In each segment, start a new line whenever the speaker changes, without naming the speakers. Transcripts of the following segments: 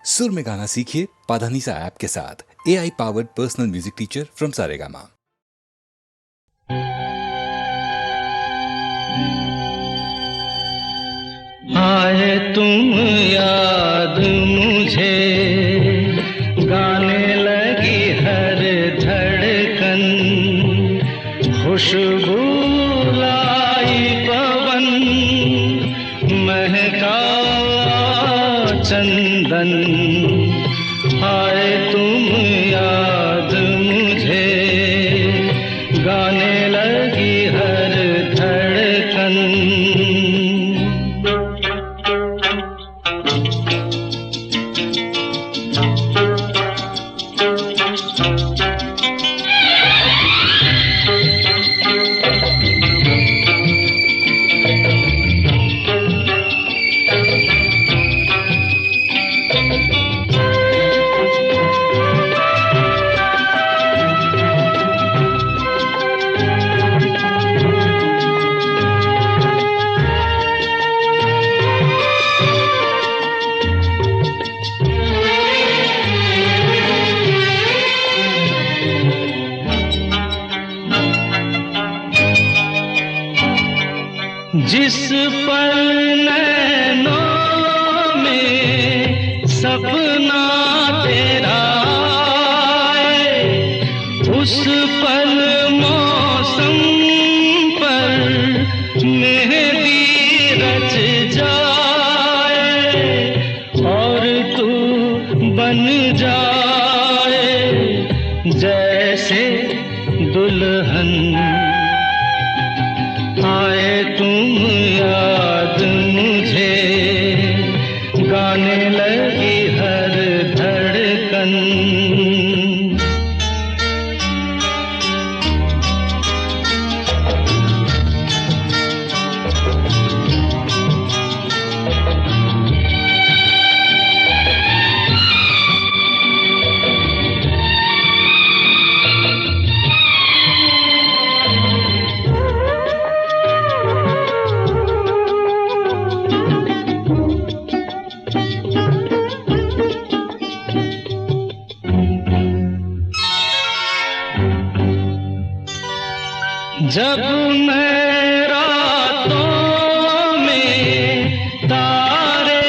सुर में गाना सीखिए पाधानीसा ऐप के साथ। AI powered personal music teacher from Saregama.
आए तुम याद मुझे, गाने लगी हर धड़कन, खुशबू लाई पवन, महका चंदन। आए तुम याद मुझे, गाने लगी हर धड़कन। जिस पल नैनों में सपना तेरा आए, उस पल मौसम पर मेहंदी रच जाए, और तू बन जाए जैसे दुल्हन। आए तुम याद मुझे, गाने लगी हर धड़कन। जब मैं रातों में तारे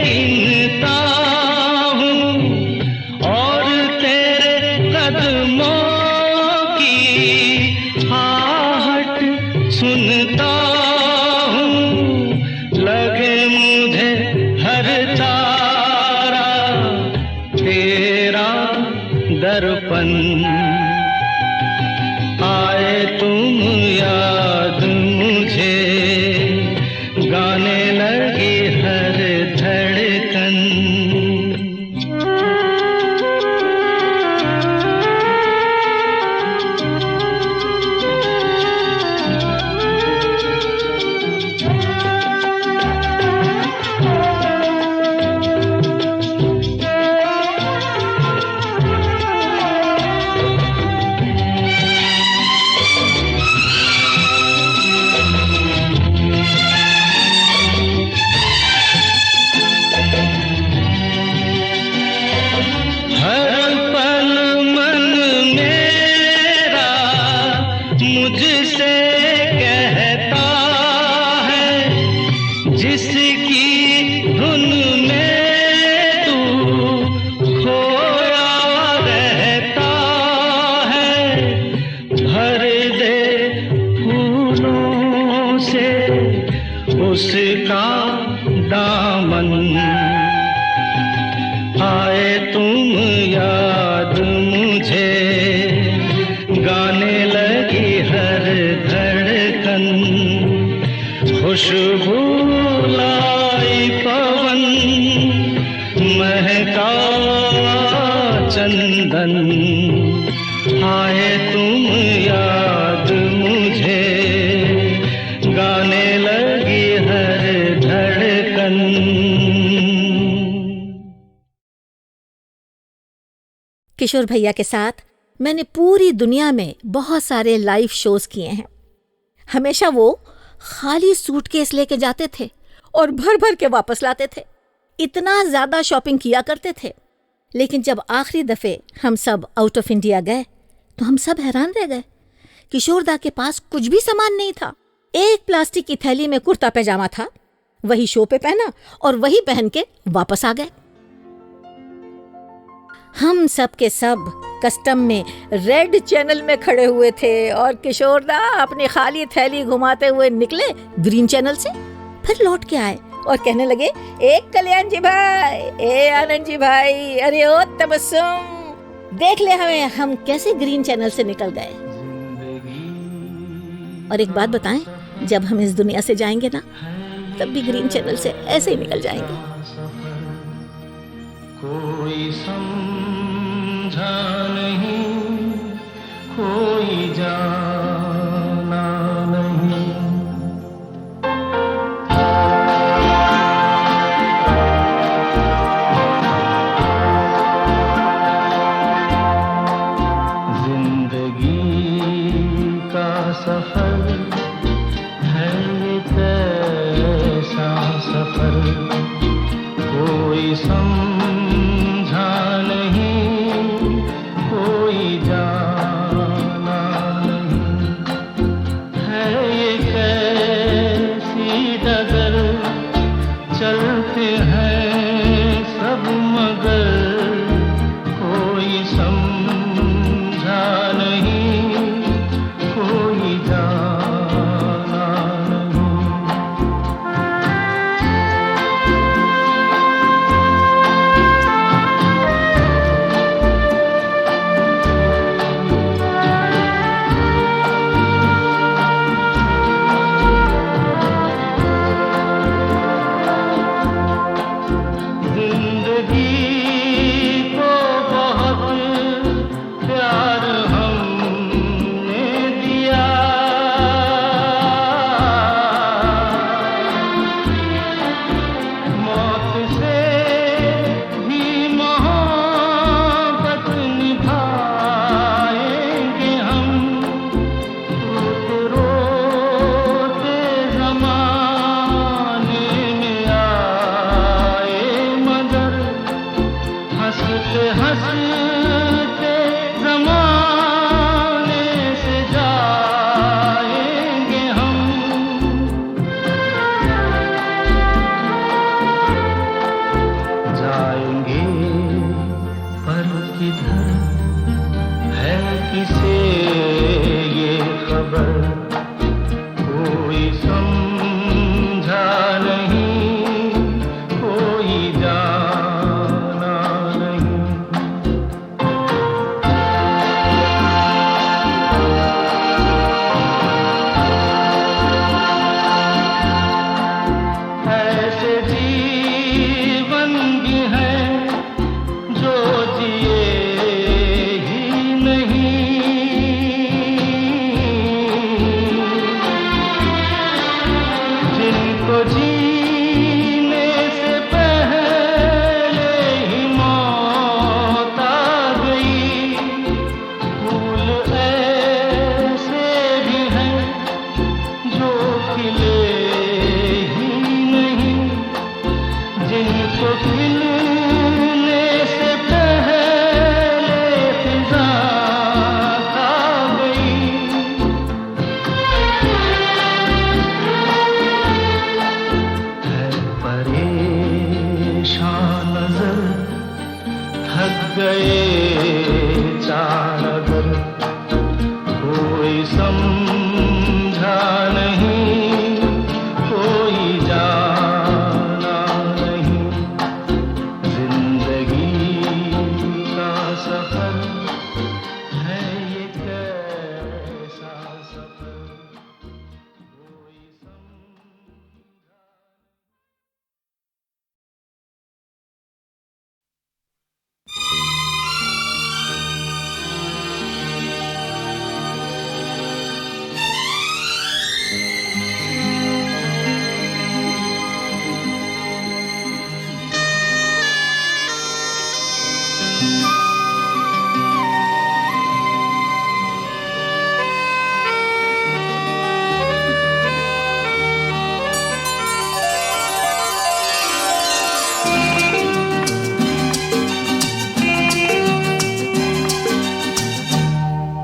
गिनता हूँ, और तेरे कदमों की आहट सुनता हूँ, लगे मुझे हर तारा तेरा दर्पण। आए तुम याद मुझे, गाने लगी हर धड़कन। मुझसे कहता है, जिसकी धुन में तू खोया रहता है, भर दे फूलों से उसका दामन। आए तुम याद मुझे, गाने लगी हर धड़कन, खुशबू लाई पवन, महका चंदन। आए तुम याद मुझे, गाने लगी हर धड़कन।
किशोर भैया के साथ मैंने पूरी दुनिया में बहुत सारे लाइव शोज किए हैं। हमेशा वो खाली सूटकेस लेके जाते थे और भर भर के वापस लाते थे। इतना ज़्यादा शॉपिंग किया करते थे। लेकिन जब आखिरी दफ़े हम सब आउट ऑफ इंडिया गए तो हम सब हैरान रह गए। किशोरदा के पास कुछ भी सामान नहीं था। एक प्लास्टिक की थैली में कुर्ता पैजामा था, वही शो पे पहना और वही पहन के वापस आ गए। हम सब के सब कस्टम में रेड चैनल में खड़े हुए थे और किशोरदा अपनी खाली थैली घुमाते हुए निकले ग्रीन चैनल से। फिर लौट के आए और कहने लगे, एक कल्याण जी भाई, ए आनंद जी भाई, अरे ओ तबस्सुम, देख ले हमें, हम कैसे ग्रीन चैनल से निकल गए। और एक बात बताएं, जब हम इस दुनिया से जाएंगे ना, तब भी ग्रीन चैनल से ऐसे ही निकल जाएंगे।
कोई समझा नहीं, कोई जाना नहीं। जिंदगी का सफर है ये कैसा सफर, कोई समझा नहीं, कोई जाना नहीं। है ये कैसी डगर, चलते हैं सब मगर, कोई समझा नहीं, कोई जाना नहीं।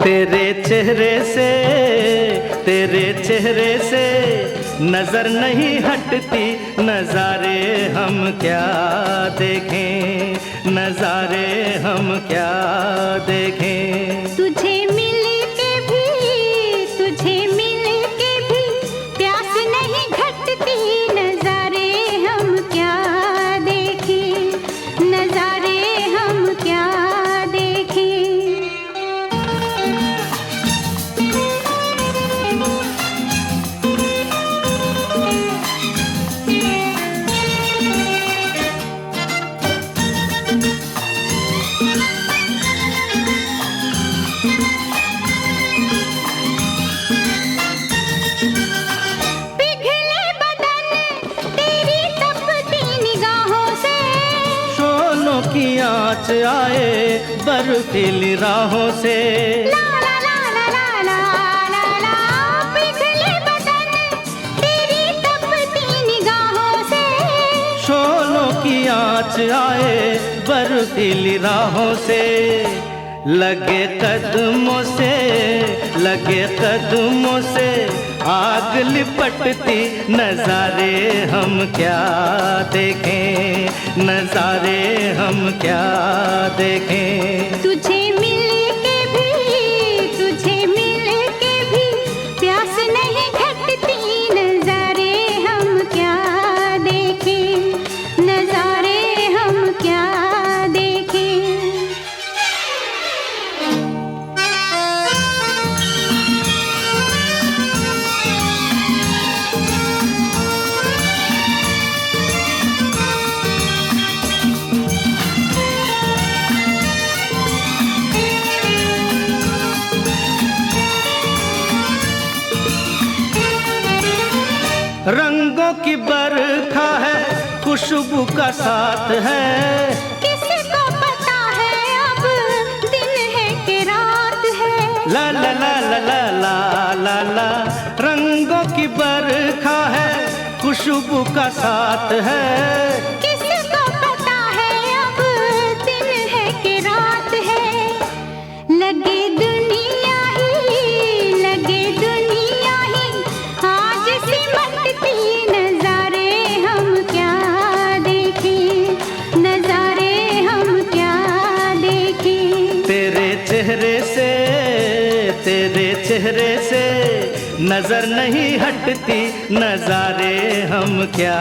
तेरे चेहरे से नजर नहीं हटती, नजारे हम क्या देखें, नजारे हम क्या देखें।
तुझे मिल के भी प्यास नहीं घटती, नजारे हम क्या देखें, नजारे हम क्या देखें। पिघले बदन तेरी तपती निगाहों से,
शोलों की आँच आए बर्फीली राहों से।
ला ला ला ला ला ला ला ला। पिघले बदन तेरी तपती निगाहों से,
शोलों की आँच आए बर्फीली राहों से। लगे कदमों से आग लिपटती, नजारे हम क्या देखें, नजारे हम क्या देखें।
तुझे मिल के भी प्यास नहीं घटती, नजारे हम क्या देखें, नजारे हम क्या देखें।
रंगों की बरखा है, खुशबू का साथ है।
किसको पता है अब दिन है कि रात है।
ला ला ला ला ला ला ला ला। रंगों की बरखा है, खुशबू का साथ है।
किसको पता है अब दिन है कि रात है। लगे दुनिया ही आज सिमटती, नजारे हम क्या देखें, नजारे हम क्या देखें।
तेरे चेहरे से नजर नहीं हटती, नजारे हम क्या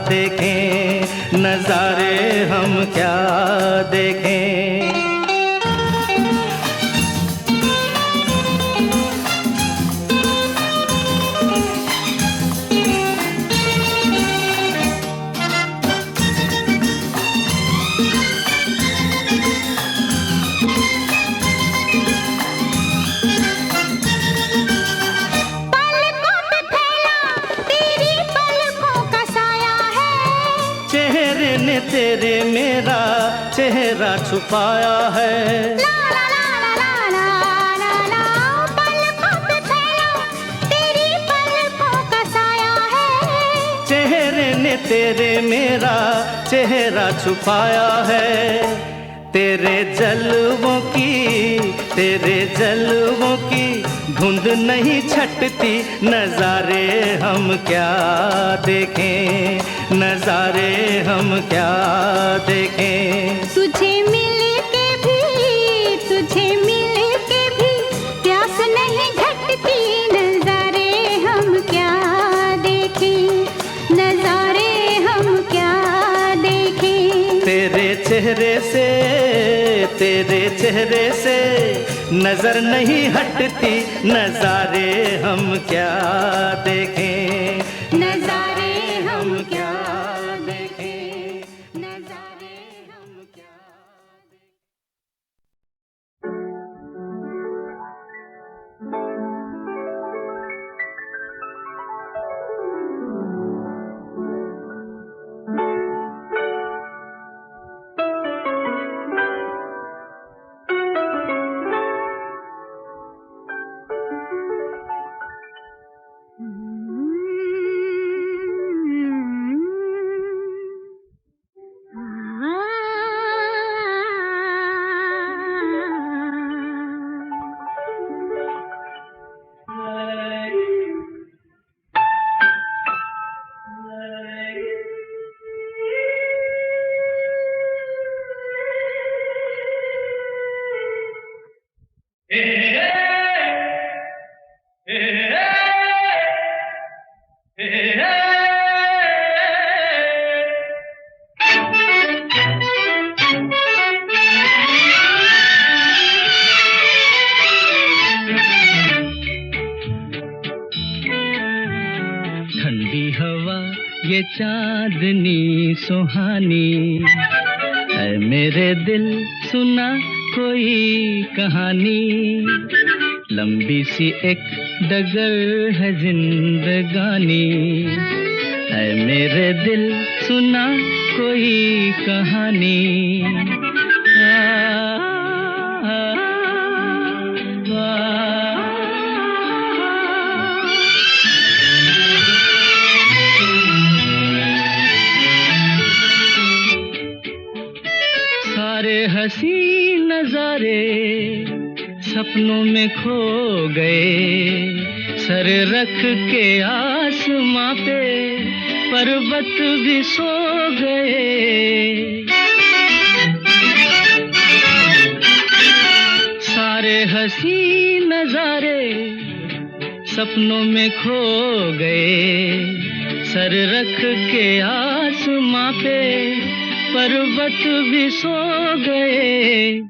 देखें, नजारे हम क्या देखें।
पलकों पे फैला तेरी पलकों का साया है।
चेहरे ने तेरे मेरा चेहरा छुपाया है।
ला ला ला ला ला ला ला। पलकों पे फैला तेरी पलकों का साया है।
चेहरे ने तेरे मेरा चेहरा छुपाया है। तेरे जलवों की धुंध नहीं छटती, नजारे हम क्या देखें, नजारे हम क्या देखें।
तुझे मिल के भी प्यास नहीं घटती, नजारे हम क्या देखें, नजारे हम क्या देखें।
तेरे चेहरे से नजर नहीं हटती, नजारे हम क्या देखें,
नजारे हम क्या देखें, नजारे हम क्या देखें।
ये चांदनी सुहानी है मेरे दिल सुना कोई कहानी लंबी सी एक डगर है जिंदगानी है मेरे दिल सुना कोई कहानी सारे हंसी नजारे सपनों में खो गए सर रख के आसमां पे पर्वत भी सो गए सारे हंसी नजारे सपनों में खो गए सर रख के आसमां पे पर्वत भी सो गए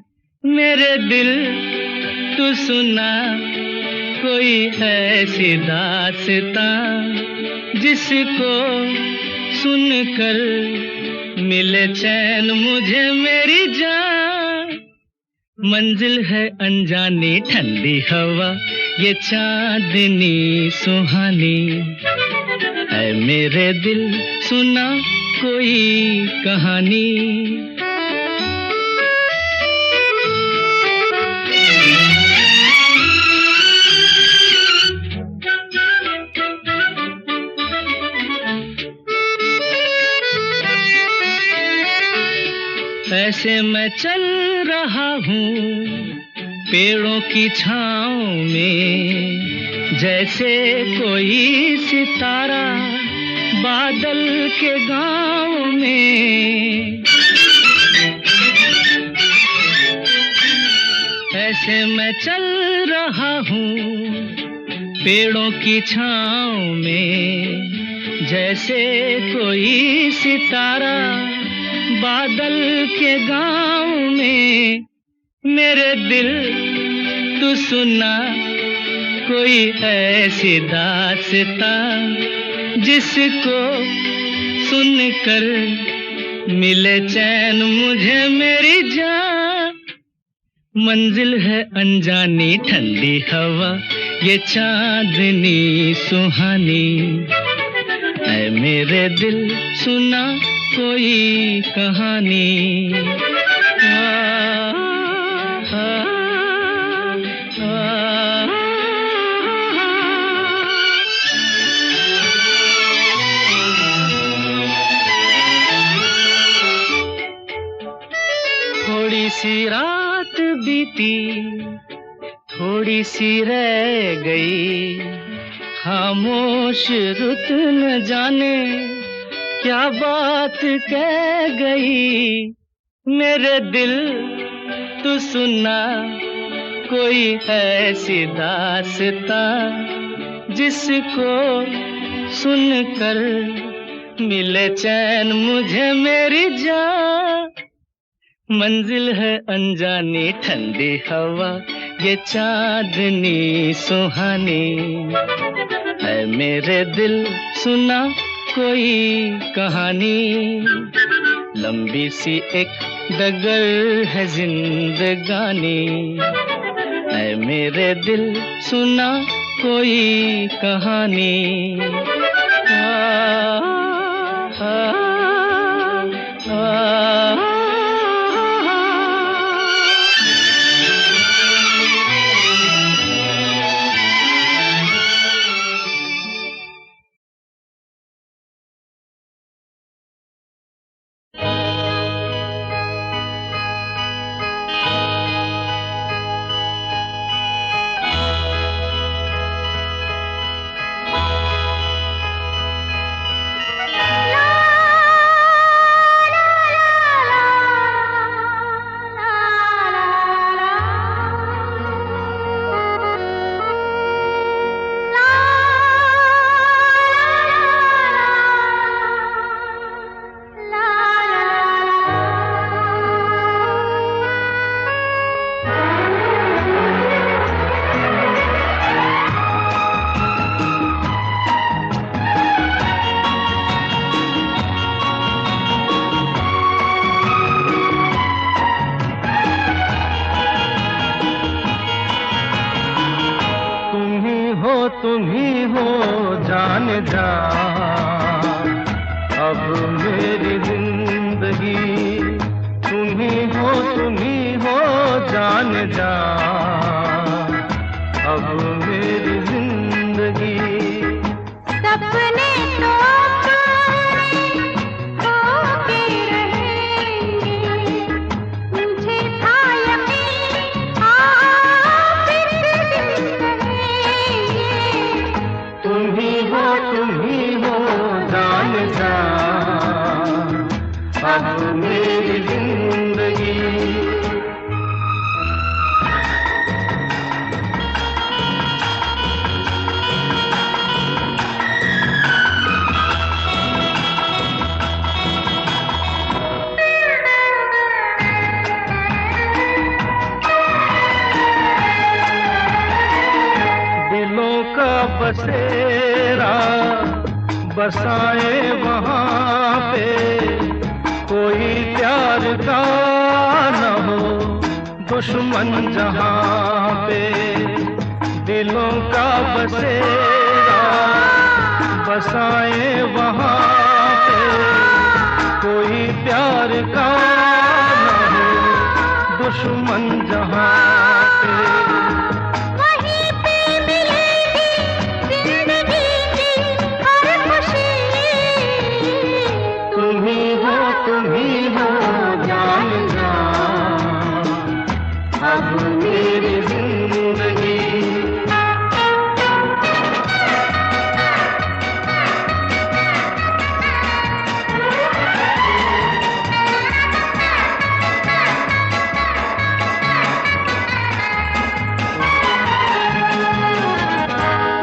मेरे दिल तू सुना कोई ऐसी दास्तां जिसको सुनकर मिले चैन मुझे मेरी जान मंजिल है अनजानी ठंडी हवा ये चांदनी सुहानी है मेरे दिल सुना कोई कहानी ऐसे मैं चल रहा हूँ पेड़ों की छाँव में जैसे कोई सितारा बादल के गाँव में ऐसे मैं चल रहा हूँ पेड़ों की छाँव में जैसे कोई सितारा बादल के गाँव में मेरे दिल तू सुना कोई ऐसी दास्तां जिसको सुनकर मिले चैन मुझे मेरी जान मंजिल है अनजानी ठंडी हवा ये चांदनी सुहानी है मेरे दिल सुना कोई कहानी थोड़ी सी रात बीती थोड़ी सी रह गई खामोश रुत न जाने क्या बात कह गई मेरे दिल तू सुना कोई ऐसी दास्तां जिसको सुनकर मिले चैन मुझे मेरी जान मंजिल है अनजानी ठंडी हवा ये चांदनी सुहानी है मेरे दिल सुना कोई कहानी लंबी सी एक डगर है जिंदगानी है मेरे दिल सुना कोई कहानी
ला
तुम ही हो जान जा, अब मेरी जिंदगी तुम ही हो जान जा, अब मेरी जिंदगी।
सपने तो होके रहेंगे, मुझे था यकीन आप इस दिन रहेंगे।
तुम ही हो जान जा, अब मेरी जिंदगी। दिलों का बसेरा बसाए वहाँ पे, कोई प्यार का न हो दुश्मन जहाँ पे। दिलों का बसेरा बसाए वहाँ पे, कोई प्यार का न हो दुश्मन जहाँ पे।
वहीं पे मिलेगी जिंदगी की हर खुशी।
तुम ही हो जान जा, अब मेरी जिंदगी।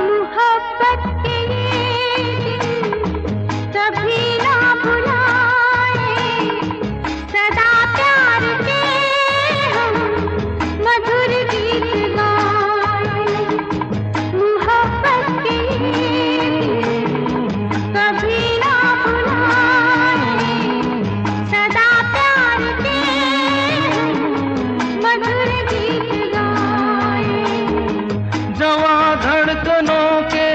मोहब्बत के ये दिन कभी ना भुलाए, सदा प्यार के हम मधुर गीत गाए। मोहब्बत के ये दिन कभी ना भुलाए, सदा प्यार के हम मधुर गीत गाए।
जवां धड़कनों के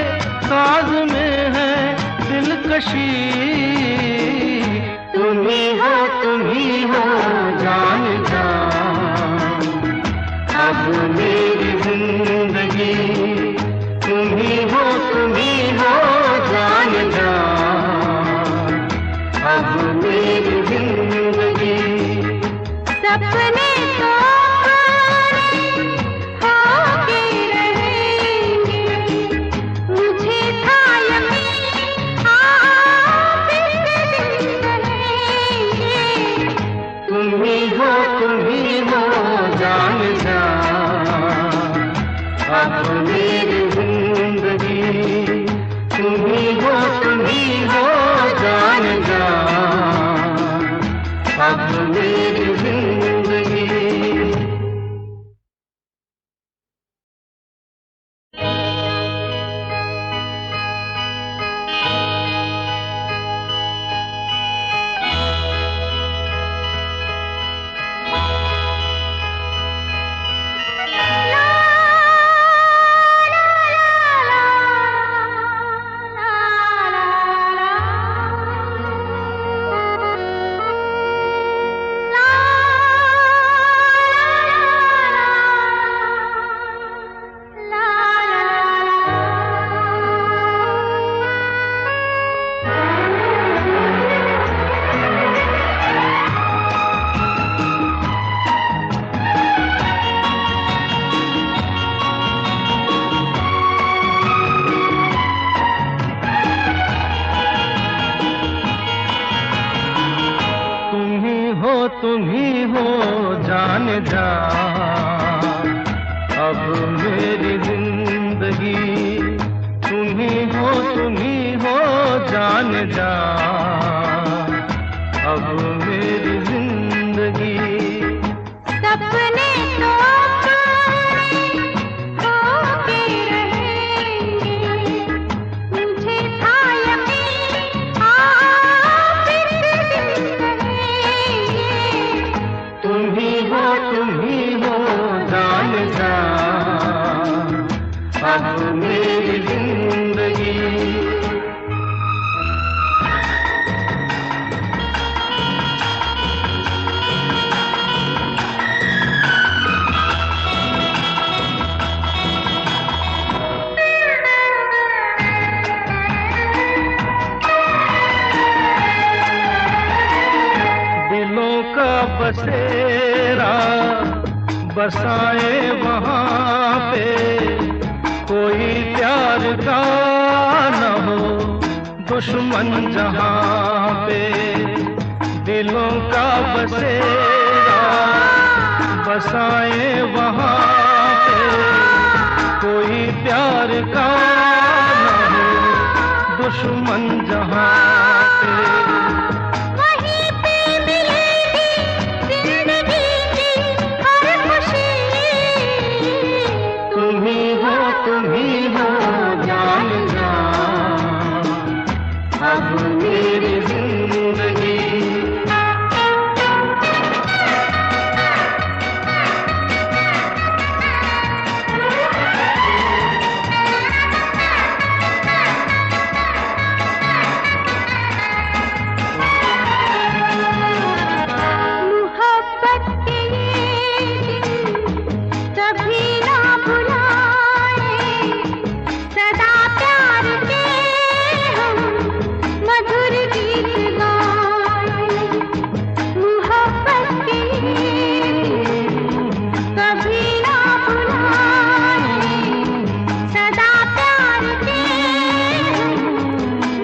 साज में है दिलकशी। तुम ही हो जान जा, अब मेरी जिंदगी। तुम ही हो जान जा, अब मेरी जिंदगी।
सपने तो होके रहेंगे, मुझे था यकीन आप इस दिन रहेंगे।
तुम ही हो जान जा, अब मेरी जिंदगी। तुम ही हो जान जा, अब मेरी जिंदगी। तुम ही हो जान जा, अब मेरी जिंदगी। तुम ही हो जान जा, अब मेरी जिंदगी।
सपने तो होके रहेंगे, मुझे था यकीन आप इस दिन रहेंगे।
तुम ही हो जान जा, अब मेरी जिंदगी। दिलों का बसेरा बसाए वहाँ पे, कोई प्यार का न हो दुश्मन जहाँ पे। दिलों का बसेरा बसाए वहाँ पे, कोई प्यार का न हो दुश्मन जहाँ पे।
वहीं पे मिलेगी जिंदगी की हर खुशी।
तुम ही हो जान जान, अब मेरी जिंदगी।
मोहब्बत के ये दिन कभी ना भुलाए, सदा प्यार के हम मधुर गीत गाए। मोहब्बत के ये दिन कभी ना भुलाए, सदा प्यार के हम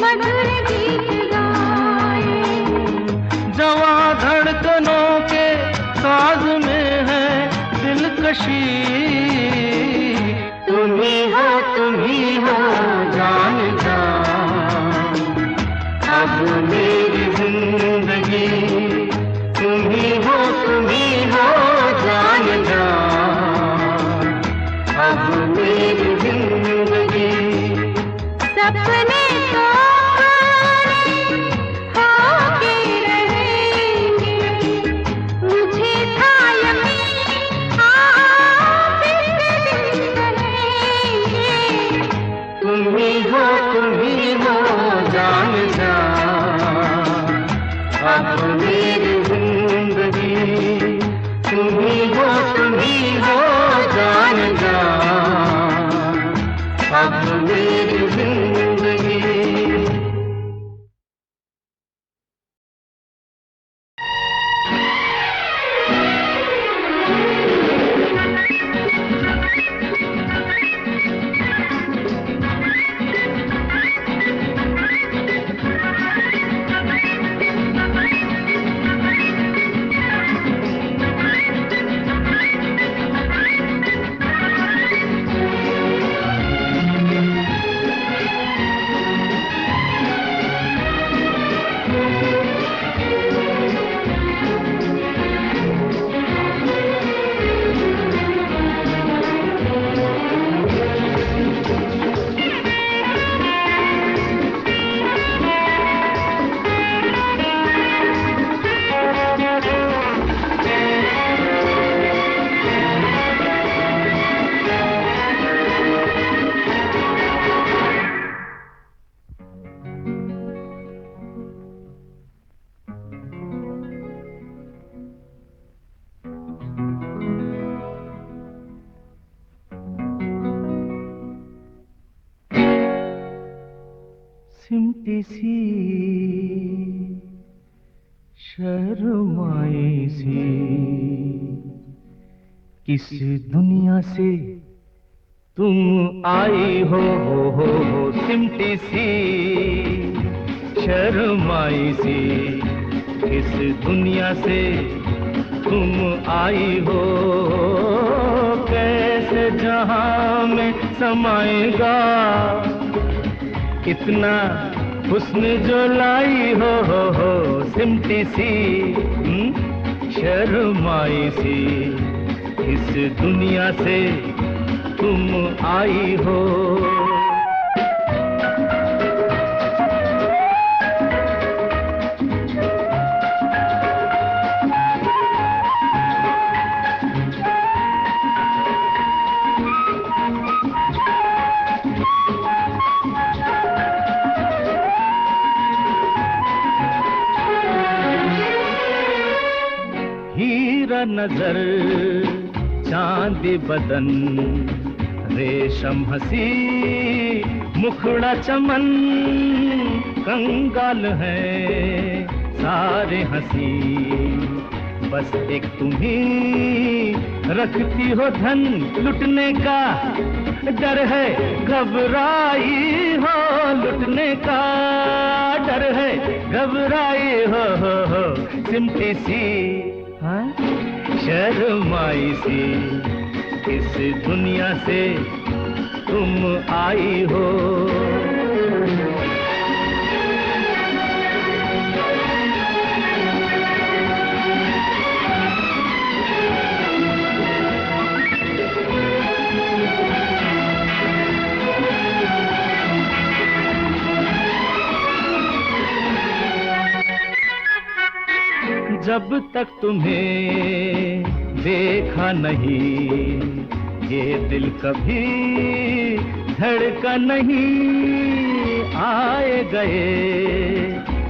मधुर गीत गाए।
जवां धड़कनों के साज में है दिलकशी। तुम ही हो जान जान, अब मेरी जिंदगी। तुम ही हो जान जान, अब मेरी जिंदगी।
सपने तो होके रहेंगे, मुझे था यकीन आप इस दिन कहेंगे।
तुम ही हो जान जान, अब मेरी जिंदगी। तुम ही हो जान जान, अब मेरी जिंदगी। सिमटी सी शर्माई सी, किस दुनिया से तुम आई हो सिमटी सी शर्माई सी, किस दुनिया से तुम आई हो। कैसे जहां में समाएगा इतना हुस्न जो लाई हो सिमटी सी शर्माई सी, इस दुनिया से तुम आई हो। नजर चांदी बदन रेशम हंसी मुखड़ा चमन कंगाल है सारे हंसी बस एक तुम्ही रखती हो धन लुटने का डर है घबराई हो लुटने का डर है घबराई हो सिमटी सी हाँ शर्माई सी इस दुनिया से तुम आई हो जब तक तुम्हें देखा नहीं ये दिल कभी धड़का नहीं आए गए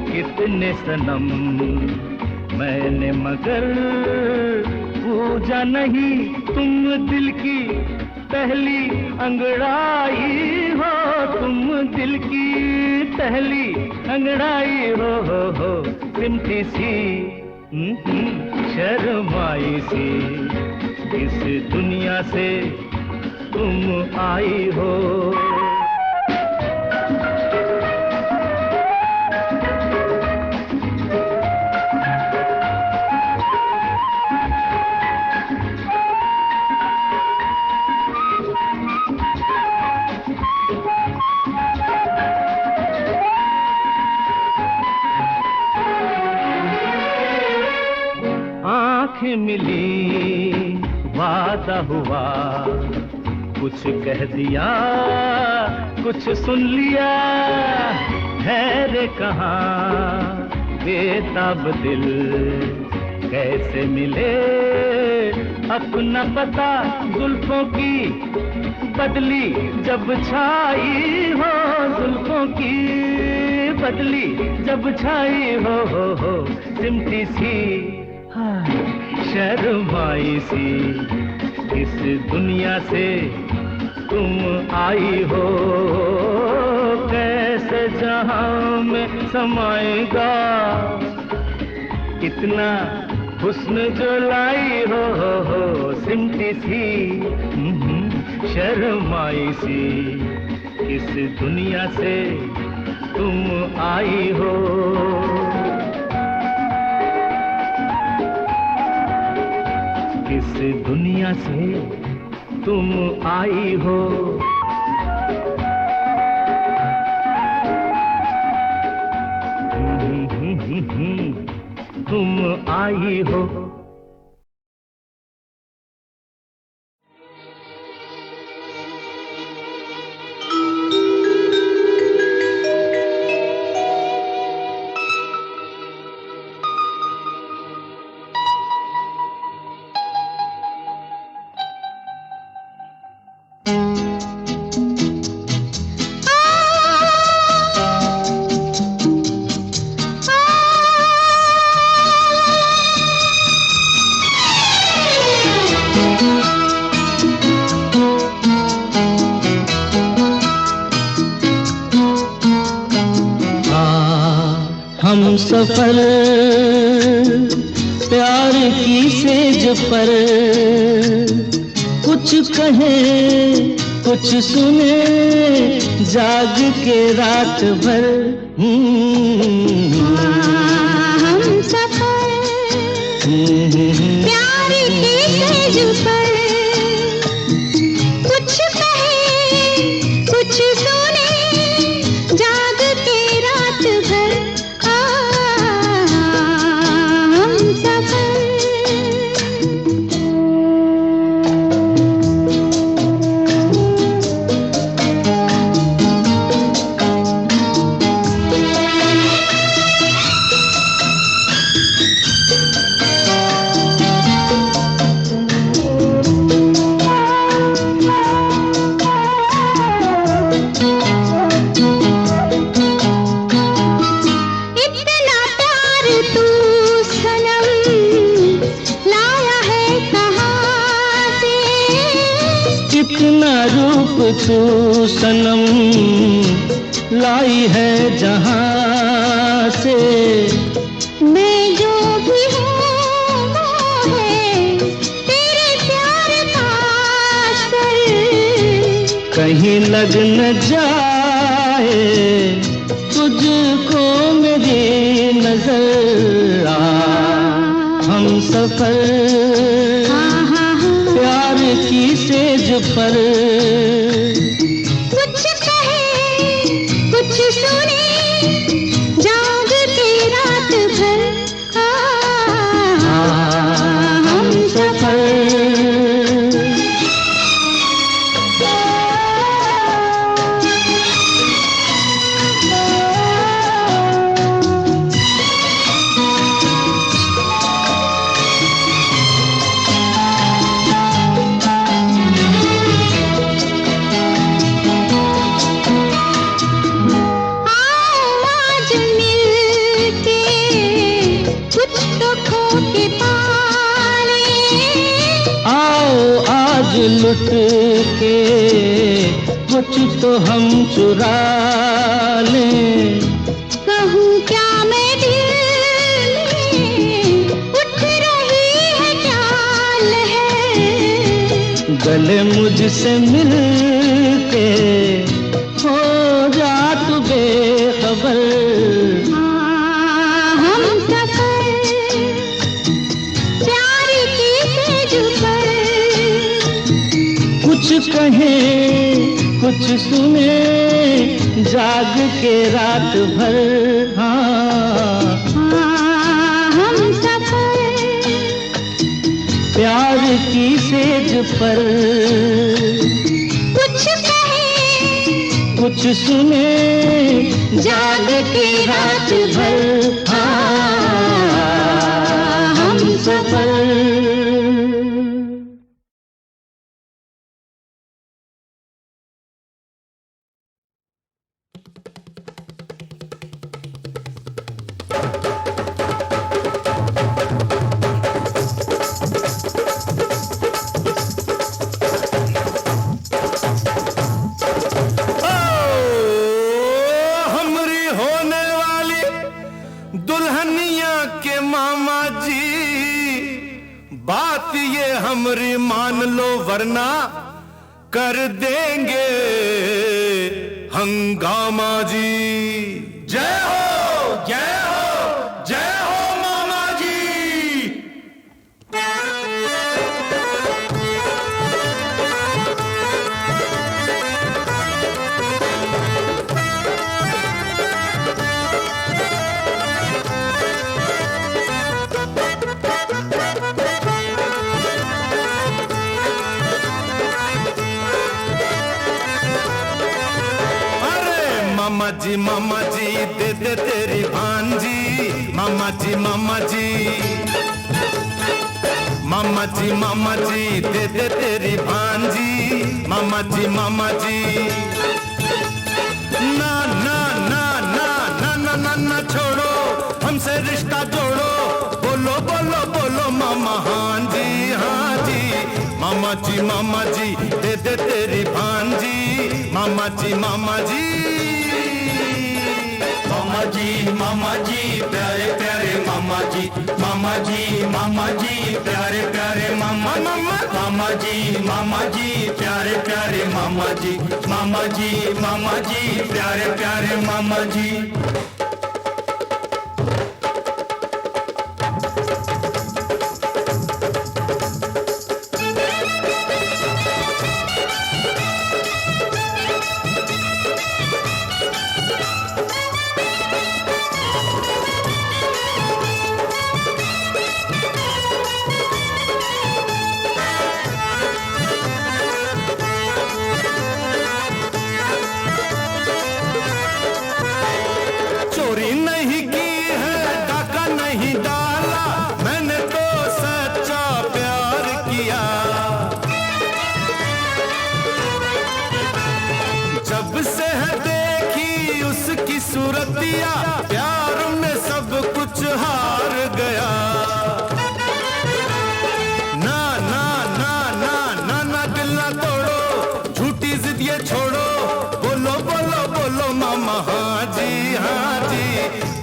कितने सनम मैंने मगर पूजा नहीं तुम दिल की पहली अंगड़ाई हो तुम दिल की पहली अंगड़ाई हो सिमटी सी शर्माई सी इस दुनिया से तुम आई हो आंखें मिली वादा हुआ कुछ कह दिया कुछ सुन लिया है रे कहाँ बेताब दिल कैसे मिले अपना पता जुल्फों की बदली जब छाई हो जुल्फों की बदली जब छाई हो सिमटी सी शर्माई सी इस दुनिया से तुम आई हो कैसे जहां में समाएगा इतना हुस्न जो लाई हो सिमटी सी शर्माई सी इस दुनिया से तुम आई हो इस दुनिया से तुम आई हो तुम आई हो हम सफर प्यार की सेज पर कुछ कहे कुछ सुने जाग के रात भर
हम सफर प्यार की सेज पर कुछ कहे कुछ सुने जाग के रात भर
रूप तू सनम लाई है जहां से।
मैं जो भी हूँ वो है तेरे प्यार का असर।
कहीं लग न जाए तुझको मेरी नजर आ, हम सफर प्यार की सेज पर।
कुछ कहे कुछ सुने जाग के रात भर।
हम सफर लुट के कुछ तो हम चुरा लें।
कहूँ क्या मैं दिल में उठ रही है क्या लहर।
गले मुझसे मिल के हो जा तू बेखबर।
हम सफर प्यार की सेज पर।
कुछ कहें कुछ सुने जाग के रात भर।
हम सफर
प्यार की सेज पर।
कुछ कहे
कुछ सुने जाग के रात भर। हम सफर।
बात ये हमरी मान लो वरना कर देंगे हंगामा जी। जय हो जय हो जय हो मामा जी। मामा जी दे दे तेरी भांजी। मामा जी मामा जी मामा जी मामा जी दे दे तेरी भांजी। मामा जी मामा जी ना ना ना ना ना ना ना ना छोड़ो हमसे रिश्ता जोड़ो। बोलो बोलो बोलो मामा हाँ जी हाँ जी। मामा जी दे दे तेरी भांजी। मामा जी मामा जी प्यारे प्यारे मामा जी। मामा जी प्यारे प्यारे मामा। मामा जी प्यारे प्यारे मामा जी। मामा जी प्यारे प्यारे मामा जी।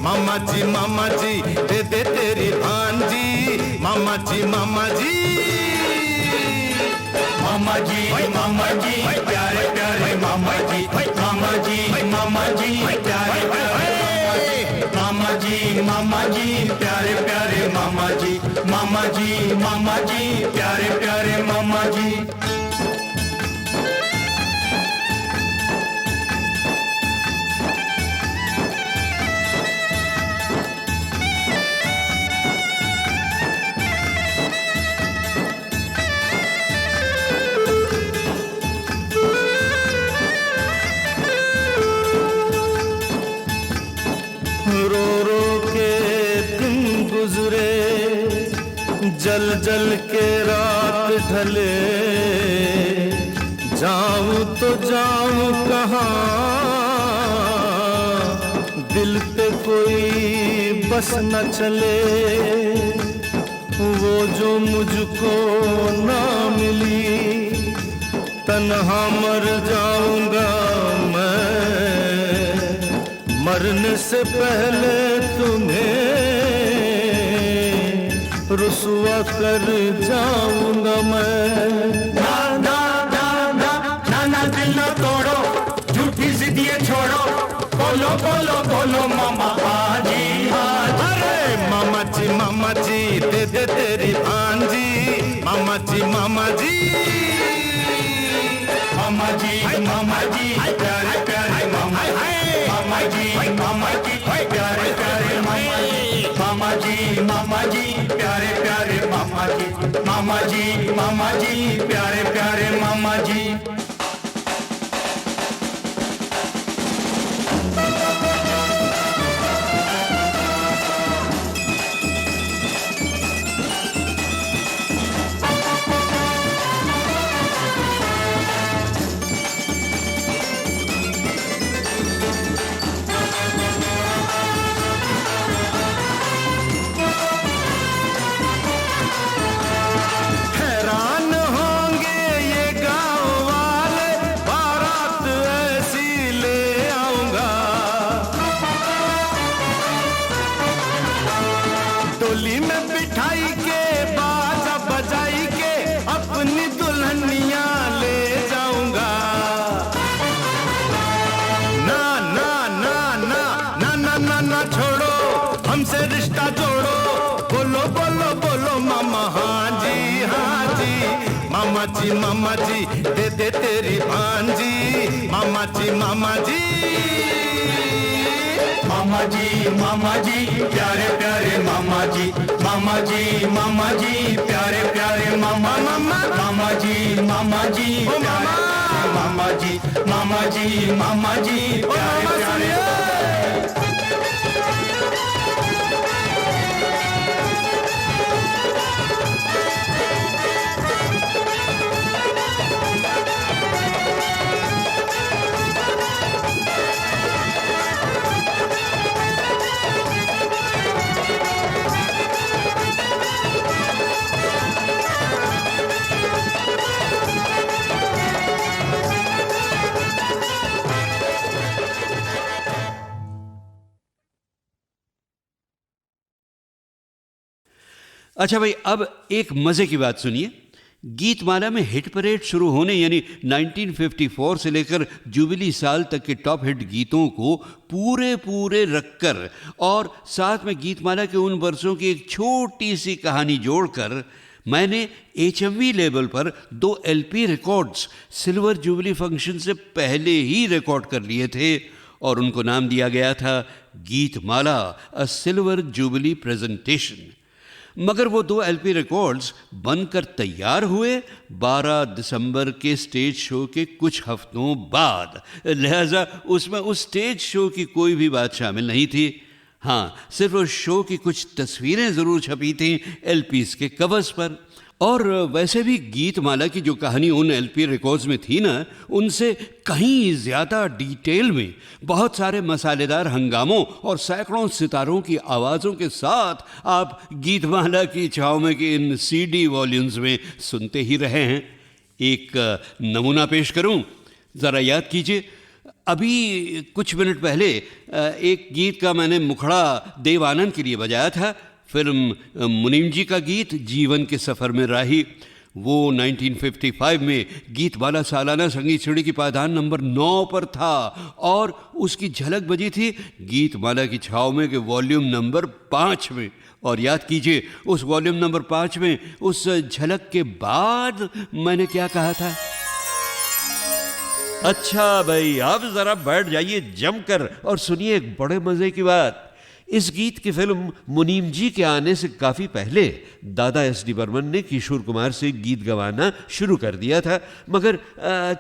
मामा जी दे दे तेरी भांजी, मामा जी मामा जी प्यारे प्यारे मामा जी, मामा जी प्यारे प्यारे मामा जी प्यारे प्यारे मामा जी प्यारे प्यारे मामा जी। रो रो के दिन गुजरे, जल जल के रात ढले, जाऊं तो जाऊं कहाँ, दिल पे कोई बस न चले, वो जो मुझको ना मिली, तन्हा मर जाऊंगा मैं, मरने से पहले तुम्हें रुसवा कर जाऊंगा मैं। ना ना ना ना ना ना दिल न तोड़ो, झूठी जिद्दियां छोड़ो, बोलो बोलो बोलो मामा हाजी हाजी। अरे मामा जी दे दे तेरी भांजी, मामा जी मामा जी प्यारे प्यारे मामा जी, मामा जी प्यारे प्यारे मामा जी प्यारे प्यारे मामा जी प्यारे प्यारे मामा जी। डोली में बिठाई के बाजा बजाई के अपनी दुल्हनिया ले जाऊंगा। ना ना ना ना ना ना ना ना छोड़ो, हमसे रिश्ता जोड़ो, बोलो बोलो बोलो मामा हाजी हाजी। मामा जी दे दे तेरी भांजी, मामा जी मामा जी प्यारे प्यारे मामा जी प्यारे प्यारे मामा जी प्यारे प्यारे।
अच्छा भाई, अब एक मजे की बात सुनिए। गीतमाला में हिट परेड शुरू होने यानी 1954 से लेकर जुबिली साल तक के टॉप हिट गीतों को पूरे रखकर और साथ में गीतमाला के उन वर्षों की एक छोटी सी कहानी जोड़कर मैंने HMV लेबल पर 2 LP records silver jubilee function से पहले ही रिकॉर्ड कर लिए थे और उनको नाम दिया गया था गीतमाला, अ सिल्वर जुबली प्रेजेंटेशन। मगर वो 2 LP रिकॉर्ड्स बनकर तैयार हुए 12 दिसंबर के स्टेज शो के कुछ हफ्तों बाद, लिहाजा उसमें उस स्टेज शो की कोई भी बात शामिल नहीं थी। हाँ, सिर्फ उस शो की कुछ तस्वीरें ज़रूर छपी थीं LPs के कवर्स पर। और वैसे भी गीतमाला की जो कहानी उन LP रिकॉर्ड्स में थी ना, उनसे कहीं ज़्यादा डिटेल में बहुत सारे मसालेदार हंगामों और सैकड़ों सितारों की आवाज़ों के साथ आप गीतमाला की छाँव में के इन CD वॉल्यूम्स में सुनते ही रहे हैं। एक नमूना पेश करूं, ज़रा याद कीजिए। अभी कुछ मिनट पहले एक गीत का मैंने मुखड़ा देव आनंद के लिए बजाया था, फिल्म मुनीम जी का गीत जीवन के सफ़र में राही। वो 1955 में गीतमाला सालाना संगीत श्रेणी की पायदान नंबर 9 पर था और उसकी झलक बजी थी गीतमाला की छाव में के वॉल्यूम नंबर 5 में। और याद कीजिए उस वॉल्यूम नंबर 5 में उस झलक के बाद मैंने क्या कहा था। अच्छा भाई, आप जरा बैठ जाइए जमकर और सुनिए एक बड़े मजे की बात। इस गीत की फिल्म मुनीम जी के आने से काफ़ी पहले दादा एस.डी. बर्मन ने किशोर कुमार से गीत गवाना शुरू कर दिया था। मगर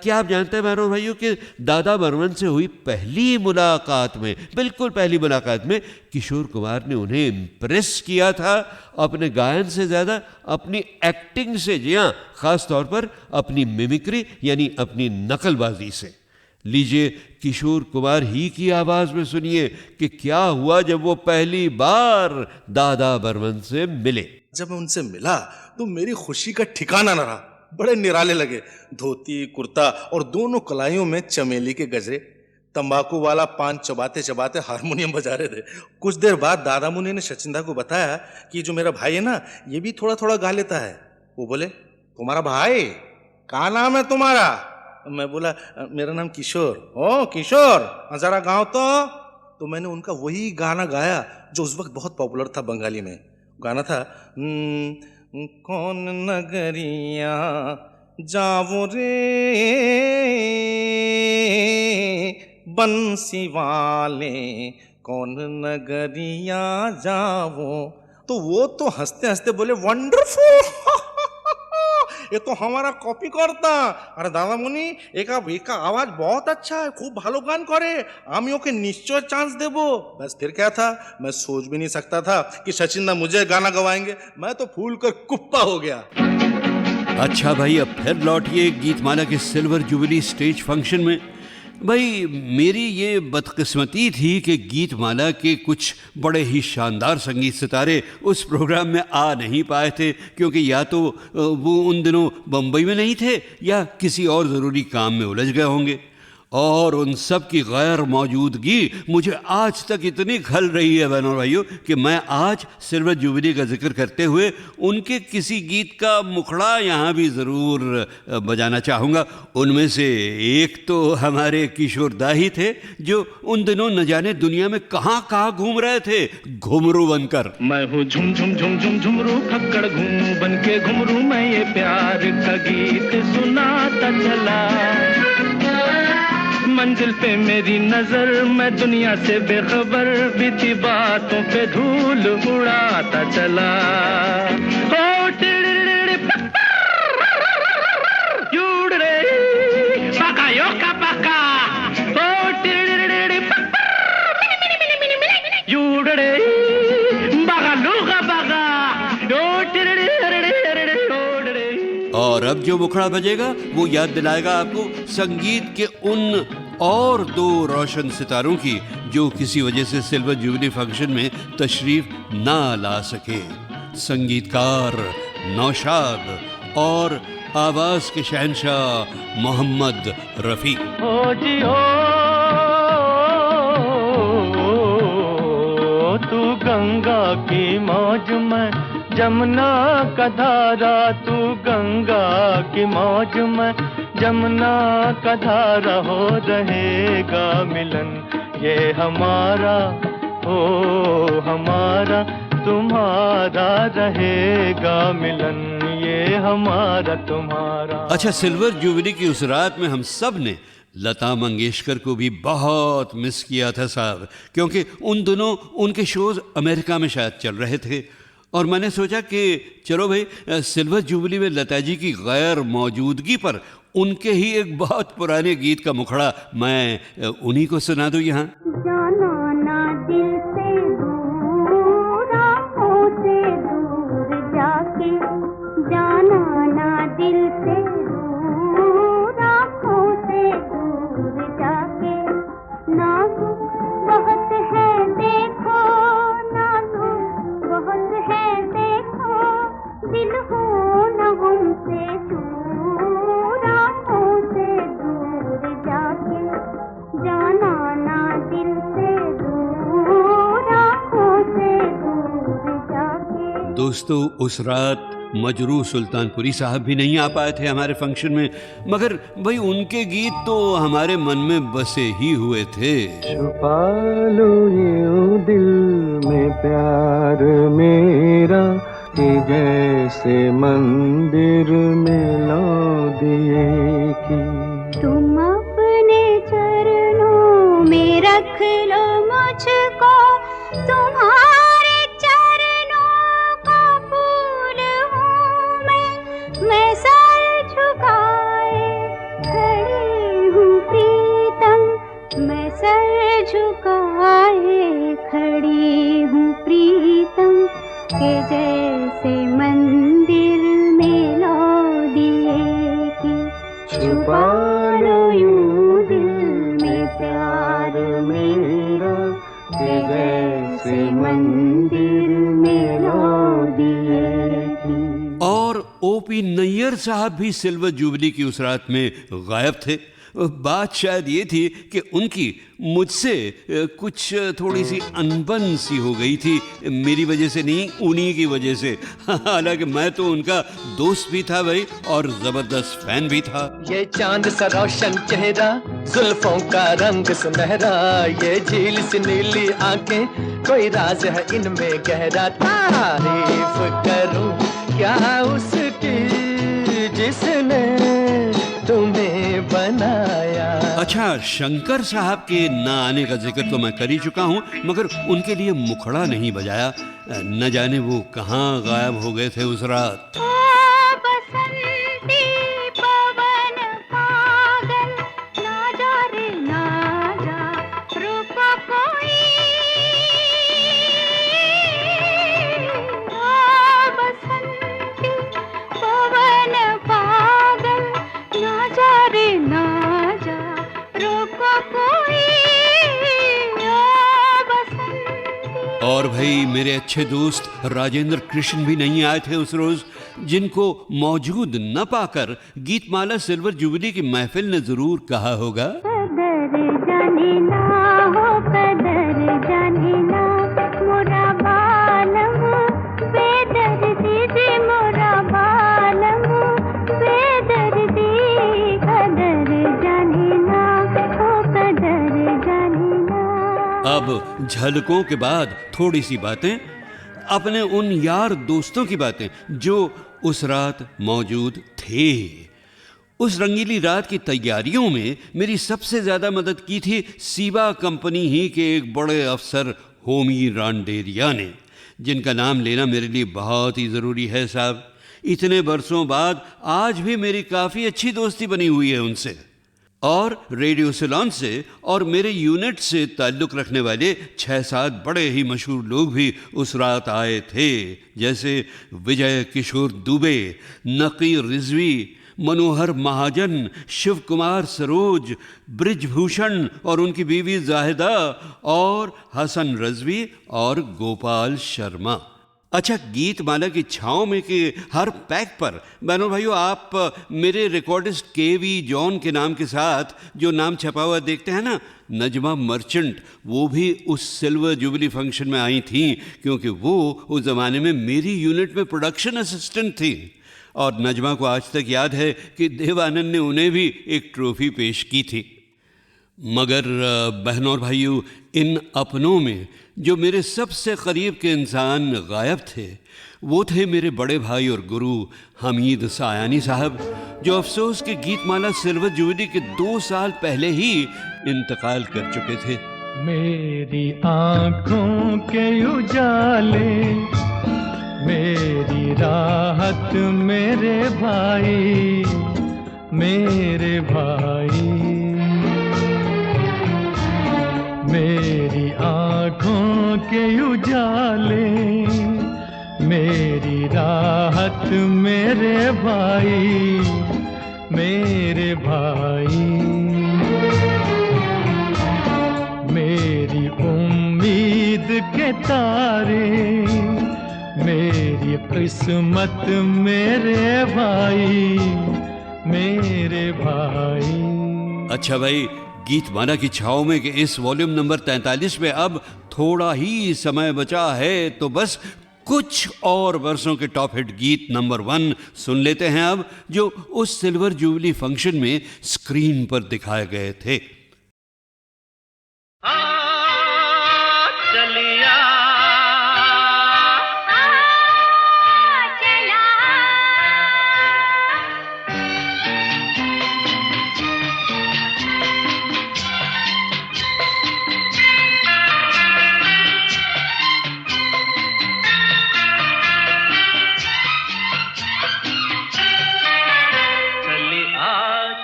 क्या आप जानते हैं बहनों भाइयों कि दादा बर्मन से हुई पहली मुलाकात में, बिल्कुल पहली मुलाकात में, किशोर कुमार ने उन्हें इम्प्रेस किया था अपने गायन से ज़्यादा अपनी एक्टिंग से। जी हाँ, ख़ास तौर पर अपनी मिमिक्री यानी अपनी नकलबाजी से। लीजिए किशोर कुमार ही की आवाज में सुनिए कि क्या हुआ जब वो पहली बार दादा बर्मन से मिले।
जब मैं उनसे मिला तो मेरी खुशी का ठिकाना न रहा। बड़े निराले लगे, धोती कुर्ता और दोनों कलाइयों में चमेली के गजरे, तंबाकू वाला पान चबाते चबाते हारमोनियम बजा रहे थे। कुछ देर बाद दादा मुनि ने सचिंदा को बताया कि जो मेरा भाई है ना, ये भी थोड़ा थोड़ा गा लेता है। वो बोले, तुम्हारा भाई, क्या नाम है तुम्हारा? मैं बोला, मेरा नाम किशोर। ओ किशोर, जरा गाओ तो मैंने उनका वही गाना गाया जो उस वक्त बहुत पॉपुलर था बंगाली में। गाना था कौन नगरिया जावो रे बंसी वाले, कौन नगरिया जावो। तो वो तो हंसते हंसते बोले, वंडरफुल, ये तो हमारा कॉपी करता। अरे दादा मुनि, एका आवाज बहुत अच्छा है, खूब भालो गान करे, आमी ओके निश्चय चांस देबो। बस फिर क्या था, मैं सोच भी नहीं सकता था कि सचिंदा मुझे गाना गवाएंगे। मैं तो फूल कर कुप्पा हो गया।
अच्छा भाई, अब फिर लौटिए गीतमाला के सिल्वर जुबली स्टेज फंक्शन में। भाई मेरी ये बदकिस्मती थी कि गीतमाला के कुछ बड़े ही शानदार संगीत सितारे उस प्रोग्राम में आ नहीं पाए थे, क्योंकि या तो वो उन दिनों बम्बई में नहीं थे या किसी और ज़रूरी काम में उलझ गए होंगे। और उन सब की गैर मौजूदगी मुझे आज तक इतनी खल रही है बहनों भाइयों कि मैं आज सिल्वर जुबली का जिक्र करते हुए उनके किसी गीत का मुखड़ा यहाँ भी ज़रूर बजाना चाहूँगा। उनमें से एक तो हमारे किशोर दा ही थे, जो उन दिनों न जाने दुनिया में कहाँ कहाँ घूम रहे थे घुमरू बनकर।
मैं हूँ झुम झुम झुम झुम झुमरू खक्कड़ घूम बन के घुमरू, मैं ये प्यार का गीत सुनाता चला। मंजिल पे मेरी नजर, मैं दुनिया से बेखबर, बीती बातों पे धूल उड़ाता चला। हो टिड़िड़िड़ युड़ रे पका यो का पका, हो टिड़िड़िड़ युड़ रे बगा लूगा बगा, यो टिड़िड़िड़ युड़ रे।
और अब जो मुखड़ा बजेगा वो याद दिलाएगा आपको संगीत के उन और दो रोशन सितारों की जो किसी वजह से सिल्वर जुबली फंक्शन में तशरीफ ना ला सके। संगीतकार नौशाद और आवाज के शहंशाह मोहम्मद रफ़ी।
ओ जी ओ तू गंगा की मौज में, जमुना का धारा, तू गंगा की मौज में, जमुना का धारा, हो रहेगा मिलन ये हमारा, हो हमारा तुम्हारा रहेगा मिलन ये हमारा तुम्हारा।
अच्छा, सिल्वर जुबली की उस रात में हम सब ने लता मंगेशकर को भी बहुत मिस किया था साहब, क्योंकि उन दिनों उनके शोज अमेरिका में शायद चल रहे थे और मैंने सोचा कि चलो भाई सिल्वर जुबली में लता जी की गैर मौजूदगी पर उनके ही एक बहुत पुराने गीत का मुखड़ा मैं उन्हीं को सुना दूं यहाँ।
जाना ना दिल से दूर, आँखों से दूर जाके, जाना ना दिल से दूर, आँखों से दूर जाके, नाज़ुक बहुत है देखो, नाज़ुक बहुत है देखो, दिल हो न हमसे दूर, आँखों से दूर जाके, जाना
दोस्तों, उस रात मजरू सुल्तानपुरी साहब भी नहीं आ पाए थे हमारे फंक्शन में, मगर भाई उनके गीत तो हमारे मन में बसे ही हुए थे।
छुपा लो यूं दिल में प्यार मेरा कि जैसे मंदिर में लो दिए की।
तुम अपने चरणों में रख लो मुझको, तुम्हारे चरणों का फूल हूँ मैं सर झुकाए खड़ी हूँ प्रीतम, मैं सर झुकाए खड़ी हूँ प्रीतम, के जैसे मंदिर में लो दिए की। छुपा लो यूं दिल में प्यार मेरा कि जैसे मंदिर में लो दिए की।
और ओपी नैयर साहब भी सिल्वर जुबली की उस रात में गायब थे। बात शायद ये थी कि उनकी मुझसे कुछ थोड़ी सी अनबन सी हो गई थी, मेरी वजह से नहीं, उन्हीं की वजह से। हालांकि मैं तो उनका दोस्त भी था भाई, और जबरदस्त फैन भी था।
ये चांद सा रोशन चेहरा, जुल्फों का रंग सुनहरा, ये झील सी नीली आंखें, कोई राज है इनमें गहरा। तारीफ करूं क्या उसकी जिसने तुम्हें बनाया।
अच्छा, शंकर साहब के ना आने का जिक्र तो मैं कर ही चुका हूँ, मगर उनके लिए मुखड़ा नहीं बजाया। न जाने वो कहाँ गायब हो गए थे उस रात।
बसंती पवन पागल, ना जा रे ना जा, रुक कोई। बसंती पवन पागल, ना जा रे ना जा, रुक कोई। बसंती।
और भाई मेरे अच्छे दोस्त राजेंद्र कृष्ण भी नहीं आए थे उस रोज, जिनको मौजूद न पाकर गीतमाला सिल्वर जुबली की महफिल ने जरूर कहा होगा,
कदर जाने ना हो, कदर जाने ना मोरा बालम, बेदर्दी से मोरा बालम, बेदर्दी। कदर जाने ना हो, कदर जाने ना।
अब झलकों के बाद थोड़ी सी बातें, अपने उन यार दोस्तों की बातें जो उस रात मौजूद थे। उस रंगीली रात की तैयारियों में मेरी सबसे ज़्यादा मदद की थी सीबा कंपनी ही के एक बड़े अफसर होमी रांडेरिया ने, जिनका नाम लेना मेरे लिए बहुत ही ज़रूरी है साहब। इतने बरसों बाद आज भी मेरी काफ़ी अच्छी दोस्ती बनी हुई है उनसे। और रेडियो सिलोन से और मेरे यूनिट से ताल्लुक़ रखने वाले 6-7 बड़े ही मशहूर लोग भी उस रात आए थे, जैसे विजय किशोर दुबे, नकी रिजवी, मनोहर महाजन, शिव कुमार सरोज, ब्रिजभूषण और उनकी बीवी जाहिदा, और हसन रजवी और गोपाल शर्मा। अच्छा, गीतमाला की छाँव में के हर पैक पर बहनों भाइयों आप मेरे रिकॉर्डिस्ट केवी जॉन के नाम के साथ जो नाम छपा हुआ देखते हैं ना, नजमा मर्चेंट, वो भी उस सिल्वर जुबली फंक्शन में आई थी, क्योंकि वो उस ज़माने में मेरी यूनिट में प्रोडक्शन असिस्टेंट थी। और नजमा को आज तक याद है कि देवानंद ने उन्हें भी एक ट्रॉफी पेश की थी। मगर बहनों और भाइयों, इन अपनों में जो मेरे सबसे करीब के इंसान गायब थे, वो थे मेरे बड़े भाई और गुरु हमीद सायानी साहब, जो अफसोस के गीतमाला सिल्वर जुबली के 2 साल पहले ही इंतकाल कर चुके थे।
मेरी आँखों के उजाले, मेरी राहत मेरे भाई, मेरे भाई। मेरी आँखों के उजाले, मेरी राहत मेरे भाई, मेरे भाई। मेरी उम्मीद के तारे, मेरी किस्मत मेरे भाई, मेरे भाई।
अच्छा भाई, गीतमाला की छाँव में के इस वॉल्यूम नंबर 43 में अब थोड़ा ही समय बचा है, तो बस कुछ और वर्षों के टॉप हिट गीत नंबर 1 सुन लेते हैं अब, जो उस सिल्वर जुबली फंक्शन में स्क्रीन पर दिखाए गए थे।
चलिया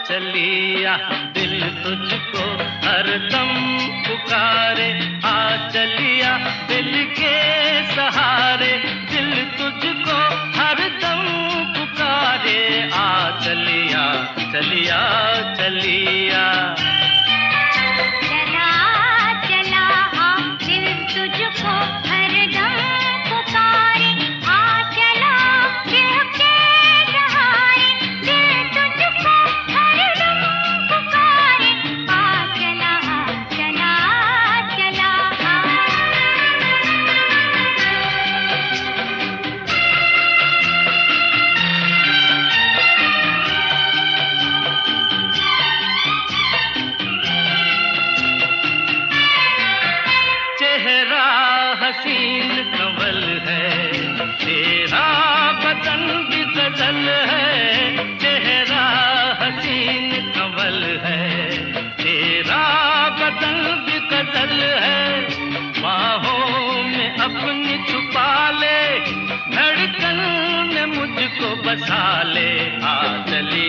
चलिया दिल तुझको हरदम पुकारे, आ चलिया दिल के सहारे, दिल तुझको हरदम पुकारे, आ चलिया चलिया चलिया।
चला चला हाँ दिल तुझको हरदम पुकारे, आ चला दिल के सहारे, दिल तुझको हरदम पुकारे, आ चला चला चला
चेहरा हसीन कंवल है, तेरा बदन भी गजल है, चेहरा हसीन कंवल है, तेरा बदन भी गजल है, बाहों में अपनी छुपा ले, धड़कन में मुझको बसा ले, आ चली